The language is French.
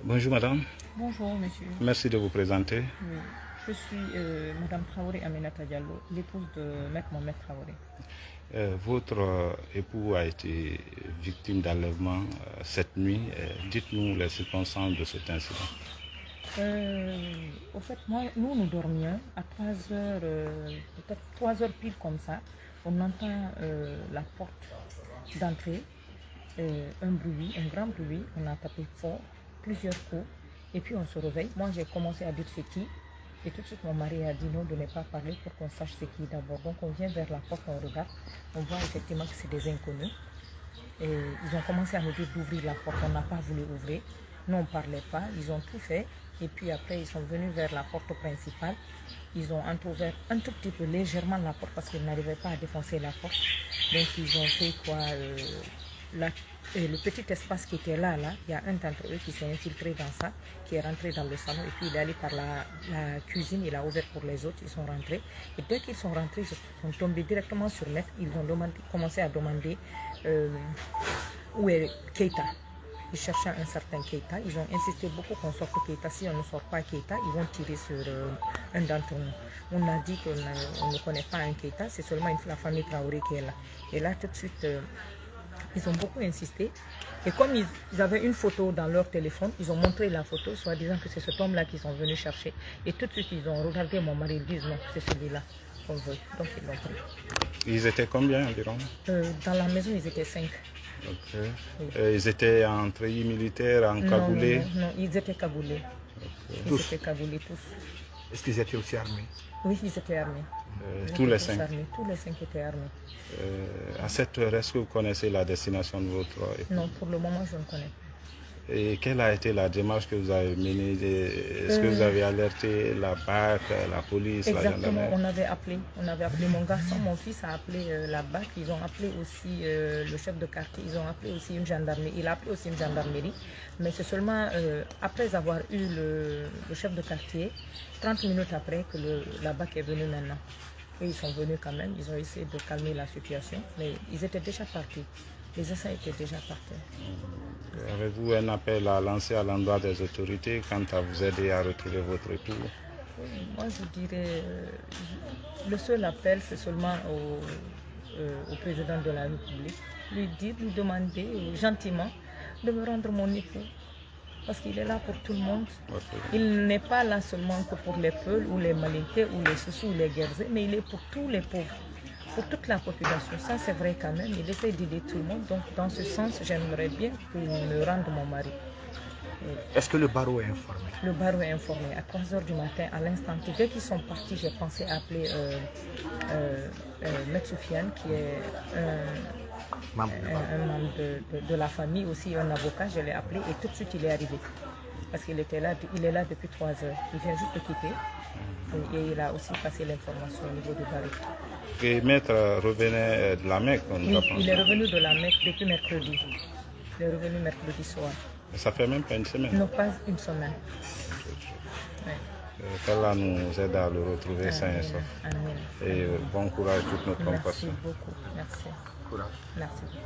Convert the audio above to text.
Bonjour madame. Bonjour monsieur. Merci de vous présenter. Oui. Je suis madame Traoré Aminata Diallo, l'épouse de Maître Mohamed Traoré. Votre époux a été victime d'enlèvement cette nuit. Dites-nous les circonstances de cet incident. Au fait, nous dormions à 3 heures, peut-être 3 heures pile comme ça. On entend la porte d'entrée, un bruit, un grand bruit. On a tapé fort, plusieurs coups. Et puis on se réveille. Moi, j'ai commencé à dire c'est qui. Et tout de suite, mon mari a dit non, de ne pas parler pour qu'on sache c'est qui d'abord. Donc on vient vers la porte, on regarde. On voit effectivement que c'est des inconnus. Et ils ont commencé à nous dire d'ouvrir la porte. On n'a pas voulu ouvrir. Nous, on ne parlait pas. Ils ont tout fait. Et puis après, ils sont venus vers la porte principale. Ils ont entrouvert un tout petit peu légèrement la porte parce qu'ils n'arrivaient pas à défoncer la porte. Donc ils ont fait quoi le petit espace qui était là, il y a un d'entre eux qui s'est infiltré dans ça, qui est rentré dans le salon et puis il est allé par la cuisine, il a ouvert pour les autres, ils sont rentrés. Et dès qu'ils sont rentrés, ils sont tombés directement sur Maître, ils ont commencé à demander où est Keita. Ils cherchaient un certain Keita, ils ont insisté beaucoup qu'on sorte Keita. Si on ne sort pas Keita, ils vont tirer sur un d'entre nous. On a dit qu'on ne connaît pas un Keita, c'est seulement la famille Traoré qui est là. Et là, tout de suite, ils ont beaucoup insisté. Et comme ils avaient une photo dans leur téléphone, ils ont montré la photo, soit disant que c'est cet homme-là qu'ils sont venus chercher. Et tout de suite, ils ont regardé mon mari, ils disent non, c'est celui-là qu'on veut. Donc ils l'ont pris. Ils étaient combien environ? Dans la maison, ils étaient 5. Okay. Oui. Ils étaient en treillis militaire, en cagoulé? Non, ils étaient cagoulés. Okay. Ils étaient cagoulés tous. Est-ce qu'ils étaient aussi armés? Oui, ils étaient armés. Tous les 5? Tous les 5 étaient armés. À cette heure, est-ce que vous connaissez la destination de votre époux? Non, pour le moment, je ne connais pas. Et quelle a été la démarche que vous avez menée? Est-ce que vous avez alerté la BAC, la police, exactement, la gendarmerie? On avait appelé mon garçon, mon fils a appelé la BAC, ils ont appelé aussi le chef de quartier, ils ont appelé aussi une gendarmerie, il a appelé aussi une gendarmerie, mais c'est seulement après avoir eu le chef de quartier, 30 minutes après que la BAC est venue maintenant. Et ils sont venus quand même, ils ont essayé de calmer la situation, mais ils étaient déjà partis. Les assaillants étaient déjà partis. Avez-vous un appel à lancer à l'endroit des autorités quant à vous aider à retrouver votre époux? Moi, je dirais, le seul appel, c'est seulement au président de la République, lui demander gentiment de me rendre mon époux. Parce qu'il est là pour tout le monde. Il n'est pas là seulement que pour les Peuls ou les Malinqués ou les Soussous ou les Guerzés, mais il est pour tous les pauvres, pour toute la population. Ça, c'est vrai quand même. Il essaie d'aider tout le monde. Donc, dans ce sens, j'aimerais bien qu'il me rende mon mari. Est-ce que le barreau est informé? Le barreau est informé. À 3 h du matin, à l'instant, dès qu'ils sont partis, j'ai pensé appeler Maître Soufiane, qui est un membre de la famille, aussi un avocat. Je l'ai appelé et tout de suite, il est arrivé. Parce qu'il était là, il est là depuis 3 heures. Il vient juste de quitter. Et il a aussi passé l'information au niveau du barreau. Et Maître revenait de la Mecque? Oui, il est revenu de la Mecque depuis mercredi. Il est revenu mercredi soir. Ça fait même pas une semaine? Non, pas une semaine. Oui. Qu'Allah nous aide à le retrouver sain et sauf. Amen. Et bon courage, toute notre compassion. Merci beaucoup. Merci. Courage. Merci beaucoup.